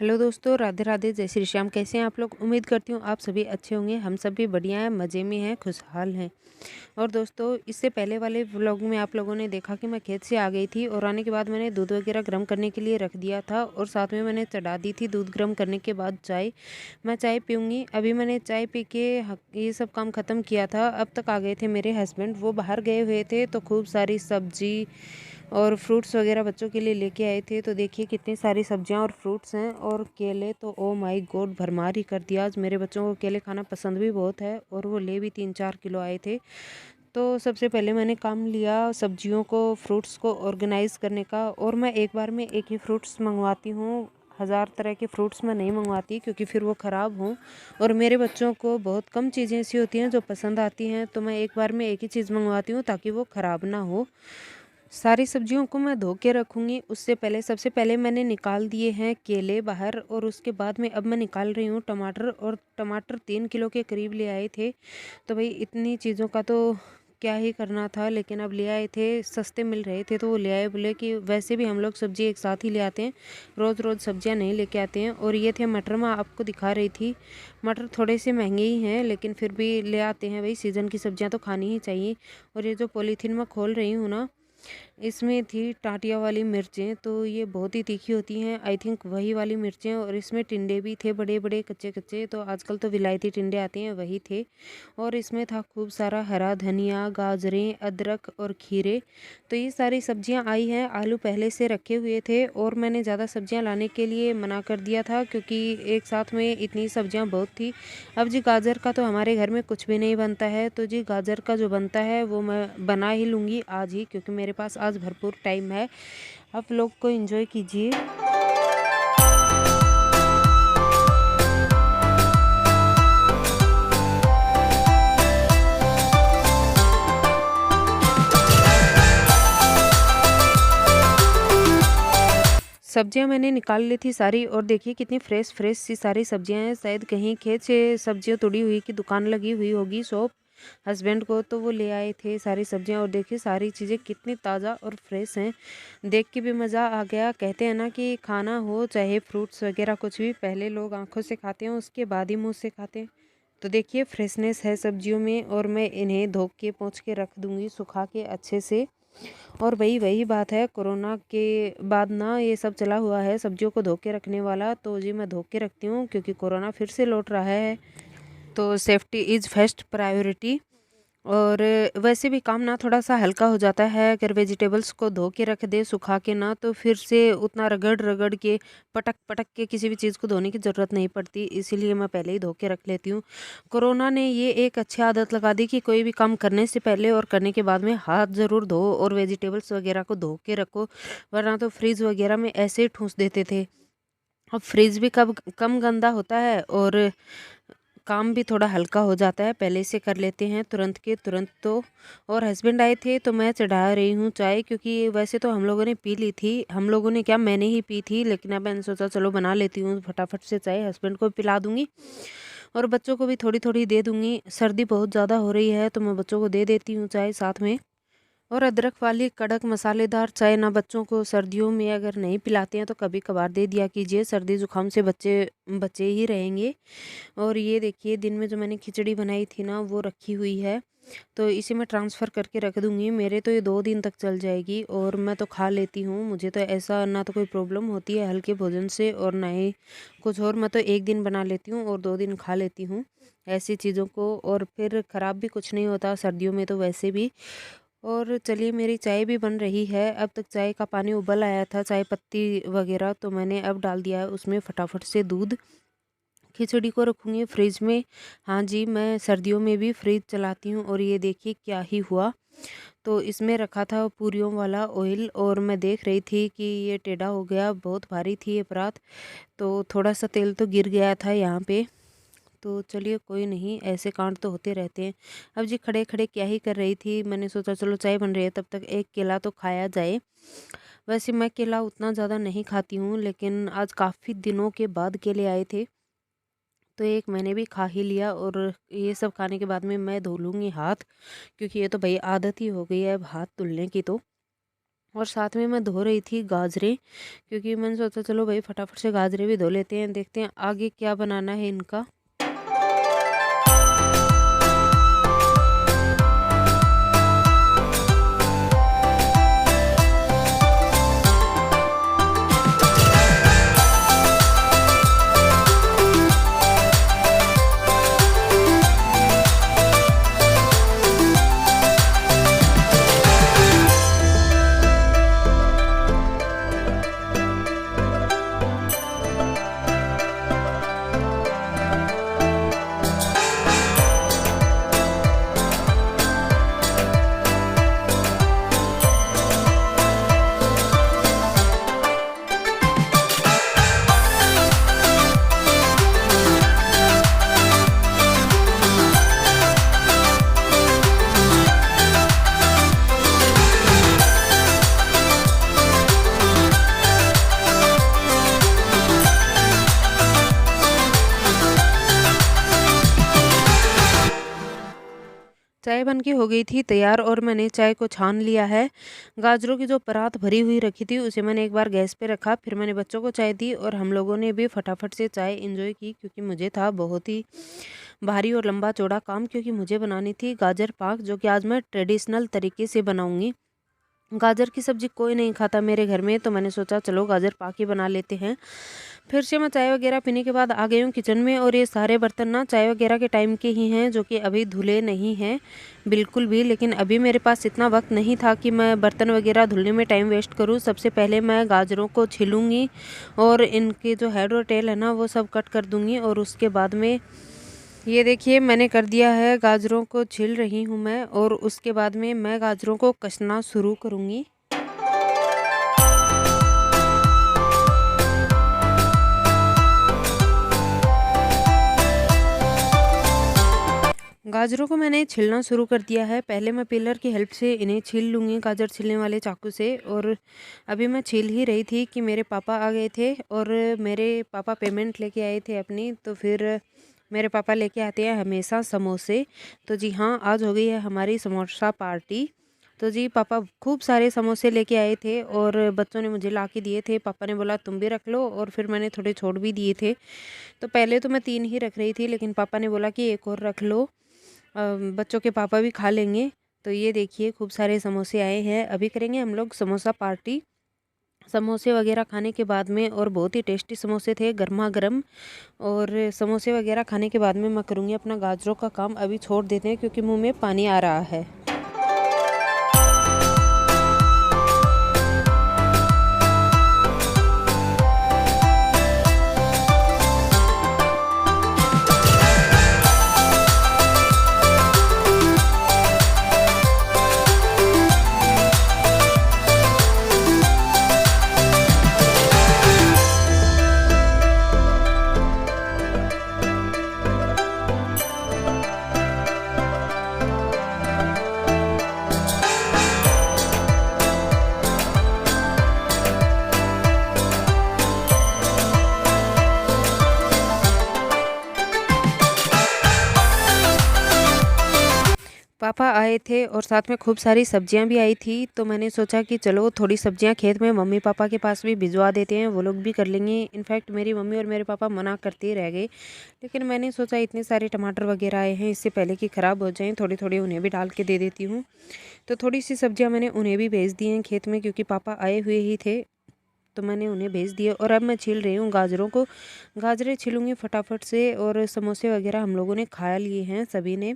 Hello दोस्तों, राधे राधे, जय श्री श्याम। कैसे हैं आप लोग? उम्मीद करती हूँ आप सभी अच्छे होंगे। हम सब भी बढ़िया हैं, मज़े में हैं, खुशहाल हैं। और दोस्तों, इससे पहले वाले व्लॉग में आप लोगों ने देखा कि मैं खेत से आ गई थी और आने के बाद मैंने दूध वगैरह गर्म करने के लिए रख दिया था और साथ में मैंने चढ़ा दी थी दूध गर्म करने के बाद चाय। मैं चाय पीऊँगी। अभी मैंने चाय पी के ये सब काम ख़त्म किया था। अब तक आ गए थे मेरे हस्बैंड, वो बाहर गए हुए थे तो खूब सारी सब्जी और फ्रूट्स वगैरह बच्चों के लिए लेके आए थे। तो देखिए कितनी सारी सब्जियां और फ्रूट्स हैं और केले तो ओ माय गॉड भरमार ही कर दिया। आज मेरे बच्चों को केले खाना पसंद भी बहुत है और वो ले भी 3-4 किलो आए थे। तो सबसे पहले मैंने काम लिया सब्जियों को, फ्रूट्स को ऑर्गेनाइज़ करने का। और मैं एक बार में एक ही फ्रूट्स मंगवाती हूँ, 1000 तरह के फ्रूट्स मैं नहीं मंगवाती क्योंकि फिर वो ख़राब हों। और मेरे बच्चों को बहुत कम चीज़ें ऐसी होती हैं जो पसंद आती हैं, तो मैं एक बार में एक ही चीज़ मंगवाती हूँ ताकि वो ख़राब ना हो। सारी सब्जियों को मैं धो के रखूँगी। उससे पहले सबसे पहले मैंने निकाल दिए हैं केले बाहर और उसके बाद में अब मैं निकाल रही हूँ टमाटर। और टमाटर 3 किलो के करीब ले आए थे। तो भाई इतनी चीज़ों का तो क्या ही करना था, लेकिन अब ले आए थे, सस्ते मिल रहे थे तो वो ले आए। बोले कि वैसे भी हम लोग सब्ज़ी एक साथ ही ले आते हैं, रोज़ रोज़ सब्जियां नहीं लेके आते हैं। और ये थे मटर, मैं आपको दिखा रही थी। मटर थोड़े से महंगे ही हैं लेकिन फिर भी ले आते हैं, भाई सीज़न की सब्जियां तो खानी ही चाहिए। और ये जो पॉलीथीन मैं खोल रही हूँ ना, इसमें थी टाटिया वाली मिर्चें, तो ये बहुत ही तीखी होती हैं, आई थिंक वही वाली मिर्चें। और इसमें टिंडे भी थे, बड़े बड़े कच्चे कच्चे, तो आजकल तो विलायती टिंडे आते हैं, वही थे। और इसमें था खूब सारा हरा धनिया, गाजरें, अदरक और खीरे। तो ये सारी सब्जियां आई हैं। आलू पहले से रखे हुए थे और मैंने ज़्यादा सब्जियां लाने के लिए मना कर दिया था क्योंकि एक साथ में इतनी सब्जियां बहुत थी। अब जी गाजर का तो हमारे घर में कुछ भी नहीं बनता है, तो जी गाजर का जो बनता है वो मैं बना ही लूँगी आज ही, क्योंकि मेरे पास आज भरपूर टाइम है। आप लोग को एंजॉय कीजिए। सब्जियां मैंने निकाल ली थी सारी और देखिए कितनी फ्रेश फ्रेश सी सारी सब्जियां हैं। शायद कहीं खेत से सब्जियां तोड़ी हुई की दुकान लगी हुई होगी, शॉप हस्बैंड को, तो वो ले आए थे सारी सब्जियां। और देखिए सारी चीज़ें कितनी ताज़ा और फ्रेश हैं, देख के भी मज़ा आ गया। कहते हैं ना कि खाना हो चाहे फ्रूट्स वगैरह कुछ भी, पहले लोग आंखों से खाते हैं उसके बाद ही मुंह से खाते हैं। तो देखिए फ्रेशनेस है सब्जियों में। और मैं इन्हें धो के पोंछ के रख दूँगी सुखा के अच्छे से। और वही वही बात है, कोरोना के बाद ना ये सब चला हुआ है सब्जियों को धो के रखने वाला, तो जी मैं धो के रखती हूँ क्योंकि कोरोना फिर से लौट रहा है। तो सेफ्टी इज़ फर्स्ट प्रायोरिटी। और वैसे भी काम ना थोड़ा सा हल्का हो जाता है अगर वेजिटेबल्स को धो के रख दे सुखा के ना, तो फिर से उतना रगड़ रगड़ के पटक पटक के किसी भी चीज़ को धोने की ज़रूरत नहीं पड़ती, इसीलिए मैं पहले ही धो के रख लेती हूँ। कोरोना ने ये एक अच्छी आदत लगा दी कि कोई भी काम करने से पहले और करने के बाद में हाथ ज़रूर धो और वेजिटेबल्स वगैरह को धो के रखो, वरना तो फ्रिज वगैरह में ऐसे ही ठूंस देते थे। अब फ्रिज भी कब कम गंदा होता है और काम भी थोड़ा हल्का हो जाता है, पहले से कर लेते हैं तुरंत के तुरंत। तो और हस्बैंड आए थे तो मैं चढ़ा रही हूँ चाय, क्योंकि वैसे तो हम लोगों ने पी ली थी, हम लोगों ने क्या मैंने ही पी थी, लेकिन अब मैंने सोचा चलो बना लेती हूँ फटाफट से चाय, हस्बैंड को पिला दूँगी और बच्चों को भी थोड़ी थोड़ी दे दूँगी। सर्दी बहुत ज़्यादा हो रही है तो मैं बच्चों को दे देती हूँ चाय साथ में। और अदरक वाली कड़क मसालेदार चाय ना बच्चों को सर्दियों में अगर नहीं पिलाते हैं तो कभी कभार दे दिया कीजिए, सर्दी जुकाम से बच्चे बचे ही रहेंगे। और ये देखिए दिन में जो मैंने खिचड़ी बनाई थी ना वो रखी हुई है, तो इसे मैं ट्रांसफ़र करके रख दूँगी। मेरे तो ये 2 दिन तक चल जाएगी और मैं तो खा लेती हूँ, मुझे तो ऐसा ना तो कोई प्रॉब्लम होती है हल्के भोजन से और ना ही कुछ और। मैं तो 1 दिन बना लेती हूँ और 2 दिन खा लेती हूँ ऐसी चीज़ों को, और फिर ख़राब भी कुछ नहीं होता सर्दियों में तो वैसे भी। और चलिए मेरी चाय भी बन रही है। अब तक चाय का पानी उबल आया था, चाय पत्ती वगैरह, तो मैंने अब डाल दिया है उसमें फटाफट से दूध। खिचड़ी को रखूँगी फ्रिज में। हाँ जी, मैं सर्दियों में भी फ्रिज चलाती हूँ। और ये देखिए क्या ही हुआ, तो इसमें रखा था पूरियों वाला ऑयल और मैं देख रही थी कि ये टेढ़ा हो गया, बहुत भारी थी ये परात, तो थोड़ा सा तेल तो गिर गया था यहाँ पे। तो चलिए कोई नहीं, ऐसे कांड तो होते रहते हैं। अब जी खड़े खड़े क्या ही कर रही थी, मैंने सोचा चलो चाय बन रही है तब तक एक केला तो खाया जाए। वैसे मैं केला उतना ज़्यादा नहीं खाती हूँ, लेकिन आज काफ़ी दिनों के बाद केले आए थे तो एक मैंने भी खा ही लिया। और ये सब खाने के बाद में मैं धो लूँगी हाथ, क्योंकि ये तो भाई आदत ही हो गई है अब हाथ धुलने की। तो और साथ में मैं धो रही थी गाजरें, क्योंकि मैंने सोचा चलो भाई फटाफट से गाजरें भी धो लेते हैं, देखते हैं आगे क्या बनाना है इनका। चाय बन के हो गई थी तैयार और मैंने चाय को छान लिया है। गाजरों की जो परात भरी हुई रखी थी उसे मैंने एक बार गैस पे रखा, फिर मैंने बच्चों को चाय दी और हम लोगों ने भी फटाफट से चाय एंजॉय की, क्योंकि मुझे था बहुत ही भारी और लंबा चौड़ा काम, क्योंकि मुझे बनानी थी गाजर पाक, जो कि आज मैं ट्रेडिशनल तरीके से बनाऊंगी। गाजर की सब्ज़ी कोई नहीं खाता मेरे घर में, तो मैंने सोचा चलो गाजर पाक ही बना लेते हैं। फिर से मैं चाय वगैरह पीने के बाद आ गई हूँ किचन में, और ये सारे बर्तन ना चाय वगैरह के टाइम के ही हैं, जो कि अभी धुले नहीं हैं बिल्कुल भी। लेकिन अभी मेरे पास इतना वक्त नहीं था कि मैं बर्तन वगैरह धुलने में टाइम वेस्ट करूँ। सबसे पहले मैं गाजरों को छीलूँगी और इनके जो हेड और टेल है ना वो सब कट कर दूँगी, और उसके बाद में ये देखिए मैंने कर दिया है, गाजरों को छील रही हूँ मैं, और उसके बाद में मैं गाजरों को कसना शुरू करूँगी। गाजरों को मैंने छीलना शुरू कर दिया है। पहले मैं पिलर की हेल्प से इन्हें छील लूँगी गाजर छीलने वाले चाकू से, और अभी मैं छील ही रही थी कि मेरे पापा आ गए थे, और मेरे पापा पेमेंट लेके आए थे अपनी। तो फिर मेरे पापा लेके आते हैं हमेशा समोसे, तो जी हाँ आज हो गई है हमारी समोसा पार्टी। तो जी पापा खूब सारे समोसे लेके आए थे और बच्चों ने मुझे ला के दिए थे। पापा ने बोला तुम भी रख लो, और फिर मैंने थोड़े छोड़ भी दिए थे। तो पहले तो मैं 3 ही रख रही थी, लेकिन पापा ने बोला कि एक और रख लो, बच्चों के पापा भी खा लेंगे। तो ये देखिए खूब सारे समोसे आए हैं। अभी करेंगे हम लोग समोसा पार्टी। समोसे वगैरह खाने के बाद में, और बहुत ही टेस्टी समोसे थे गर्मा गर्म, और समोसे वगैरह खाने के बाद में मैं करूँगी अपना गाजरों का काम। अभी छोड़ देते हैं क्योंकि मुंह में पानी आ रहा है। पापा आए थे और साथ में खूब सारी सब्जियां भी आई थी, तो मैंने सोचा कि चलो थोड़ी सब्जियां खेत में मम्मी पापा के पास भी भिजवा देते हैं, वो लोग भी कर लेंगे। इनफैक्ट मेरी मम्मी और मेरे पापा मना करते ही रह गए, लेकिन मैंने सोचा इतने सारे टमाटर वगैरह आए हैं, इससे पहले कि ख़राब हो जाएं थोड़ी थोड़ी उन्हें भी डाल के दे देती हूँ। तो थोड़ी सी सब्जियाँ मैंने उन्हें भी भेज दी हैं खेत में, क्योंकि पापा आए हुए ही थे, तो मैंने उन्हें भेज दिया। और अब मैं छील रही हूँ गाजरों को। गाजरें छीलूँगी फटाफट से, और समोसे वगैरह हम लोगों ने खा लिए हैं सभी ने।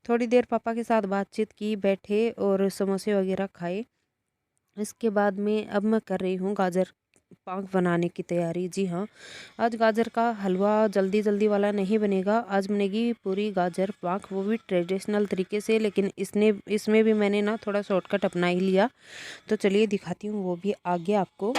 थोड़ी देर पापा के साथ बातचीत की, बैठे और समोसे वगैरह खाए। इसके बाद में अब मैं कर रही हूँ गाजर पाक बनाने की तैयारी। जी हाँ, आज गाजर का हलवा जल्दी जल्दी वाला नहीं बनेगा, आज बनेगी पूरी गाजर पाक, वो भी ट्रेडिशनल तरीके से। लेकिन इसमें भी मैंने ना थोड़ा शॉर्टकट अपना ही लिया, तो चलिए दिखाती हूँ वो भी आगे आपको।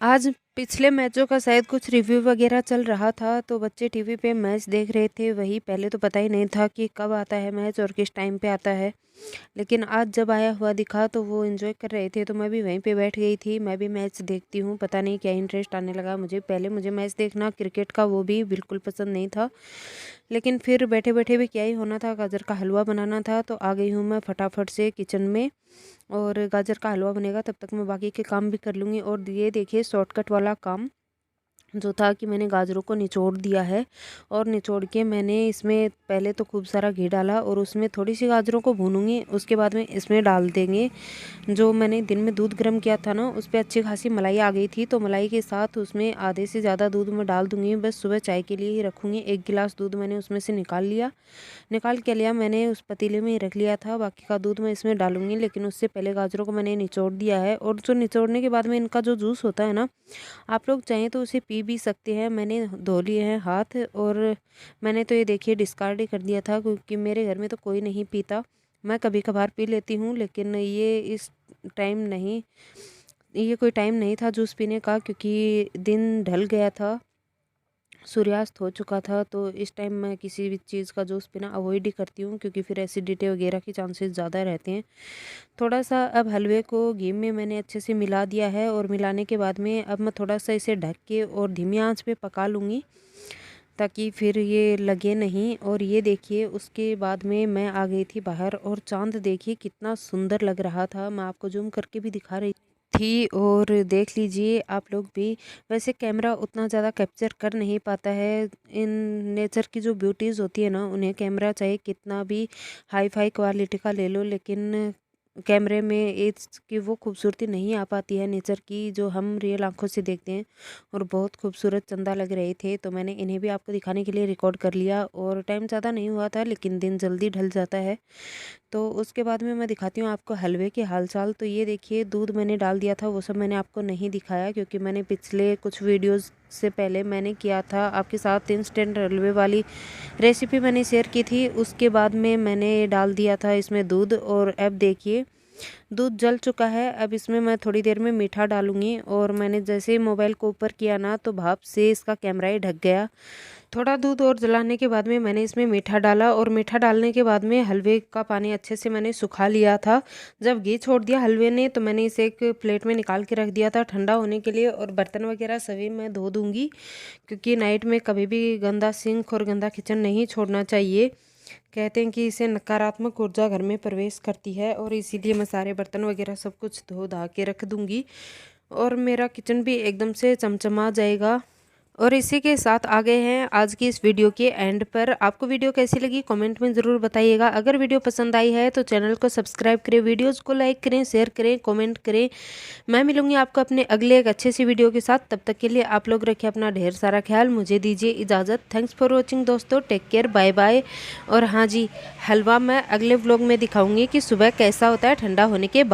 आज पिछले मैचों का शायद कुछ रिव्यू वगैरह चल रहा था, तो बच्चे टीवी पे मैच देख रहे थे। वही पहले तो पता ही नहीं था कि कब आता है मैच और किस टाइम पे आता है, लेकिन आज जब आया हुआ दिखा तो वो एंजॉय कर रहे थे, तो मैं भी वहीं पे बैठ गई थी। मैं भी मैच देखती हूँ, पता नहीं क्या इंटरेस्ट आने लगा मुझे। पहले मुझे मैच देखना क्रिकेट का वो भी बिल्कुल पसंद नहीं था, लेकिन फिर बैठे बैठे भी क्या ही होना था, गाजर का हलवा बनाना था, तो आ गई हूँ मैं फटाफट से किचन में। और गाजर का हलवा बनेगा तब तक मैं बाकी के काम भी कर लूँगी। और ये देखिए शॉर्टकट वाला काम जो था कि मैंने गाजरों को निचोड़ दिया है, और निचोड़ के मैंने इसमें पहले तो खूब सारा घी डाला और उसमें थोड़ी सी गाजरों को भूनूंगी। उसके बाद में इसमें डाल देंगे जो मैंने दिन में दूध गर्म किया था ना, उस पर अच्छी खासी मलाई आ गई थी, तो मलाई के साथ उसमें आधे से ज़्यादा दूध मैं डाल दूंगी। बस सुबह चाय के लिए ही रखूँगी। 1 गिलास दूध मैंने उसमें से निकाल के लिया, मैंने उस पतीले में ही रख लिया था। बाकी का दूध मैं इसमें डालूंगी, लेकिन उससे पहले गाजरों को मैंने निचोड़ दिया है। और जो निचोड़ने के बाद में इनका जो जूस होता है ना, आप लोग चाहें तो उसे पी भी सकते हैं। मैंने धो लिए हैं हाथ, और मैंने तो ये देखिए डिस्कार्ड ही कर दिया था, क्योंकि मेरे घर में तो कोई नहीं पीता। मैं कभी कभार पी लेती हूँ, लेकिन ये इस टाइम नहीं, ये कोई टाइम नहीं था जूस पीने का, क्योंकि दिन ढल गया था, सूर्यास्त हो चुका था। तो इस टाइम मैं किसी भी चीज़ का जूस पीना अवॉइड ही करती हूँ, क्योंकि फिर एसिडिटी वगैरह के चांसेस ज़्यादा रहते हैं। थोड़ा सा अब हलवे को घी में मैंने अच्छे से मिला दिया है, और मिलाने के बाद में अब मैं थोड़ा सा इसे ढक के और धीमी आंच पे पका लूँगी, ताकि फिर ये लगे नहीं। और ये देखिए उसके बाद में मैं आ गई थी बाहर, और चांद देखिए कितना सुंदर लग रहा था। मैं आपको जूम करके भी दिखा रही थी, और देख लीजिए आप लोग भी। वैसे कैमरा उतना ज़्यादा कैप्चर कर नहीं पाता है इन नेचर की जो ब्यूटीज़ होती है ना, उन्हें कैमरा चाहे कितना भी हाई फाई क्वालिटी का ले लो, लेकिन कैमरे में इसकी वो खूबसूरती नहीं आ पाती है नेचर की, जो हम रियल आंखों से देखते हैं। और बहुत खूबसूरत चंदा लग रहे थे, तो मैंने इन्हें भी आपको दिखाने के लिए रिकॉर्ड कर लिया। और टाइम ज़्यादा नहीं हुआ था, लेकिन दिन जल्दी ढल जाता है। तो उसके बाद में मैं दिखाती हूँ आपको हलवे के हालचाल। तो ये देखिए दूध मैंने डाल दिया था, वो सब मैंने आपको नहीं दिखाया, क्योंकि मैंने पिछले कुछ वीडियोस से पहले मैंने किया था आपके साथ इंस्टेंट हलवे वाली रेसिपी मैंने शेयर की थी। उसके बाद में मैंने डाल दिया था इसमें दूध, और अब देखिए दूध जल चुका है। अब इसमें मैं थोड़ी देर में मीठा डालूंगी, और मैंने जैसे ही मोबाइल को ऊपर किया ना, तो भाप से इसका कैमरा ही ढक गया। थोड़ा दूध और जलाने के बाद में मैंने इसमें मीठा डाला, और मीठा डालने के बाद में हलवे का पानी अच्छे से मैंने सुखा लिया था। जब घी छोड़ दिया हलवे ने, तो मैंने इसे एक प्लेट में निकाल के रख दिया था ठंडा होने के लिए। और बर्तन वगैरह सभी मैं धो दूंगी, क्योंकि नाइट में कभी भी गंदा सिंक और गंदा किचन नहीं छोड़ना चाहिए। कहते हैं कि इससे नकारात्मक ऊर्जा घर में प्रवेश करती है, और इसीलिए मैं सारे बर्तन वगैरह सब कुछ धो धा के रख दूंगी, और मेरा किचन भी एकदम से चमचमा जाएगा। और इसी के साथ आ गए हैं आज की इस वीडियो के एंड पर। आपको वीडियो कैसी लगी कमेंट में ज़रूर बताइएगा। अगर वीडियो पसंद आई है तो चैनल को सब्सक्राइब करें, वीडियोस को लाइक करें, शेयर करें, कमेंट करें। मैं मिलूंगी आपको अपने अगले एक अच्छे सी वीडियो के साथ। तब तक के लिए आप लोग रखें अपना ढेर सारा ख्याल। मुझे दीजिए इजाज़त। थैंक्स फॉर वॉचिंग दोस्तों, टेक केयर, बाय बाय। और हाँ जी, हलवा मैं अगले व्लॉग में दिखाऊंगी कि सुबह कैसा होता है ठंडा होने के बाद।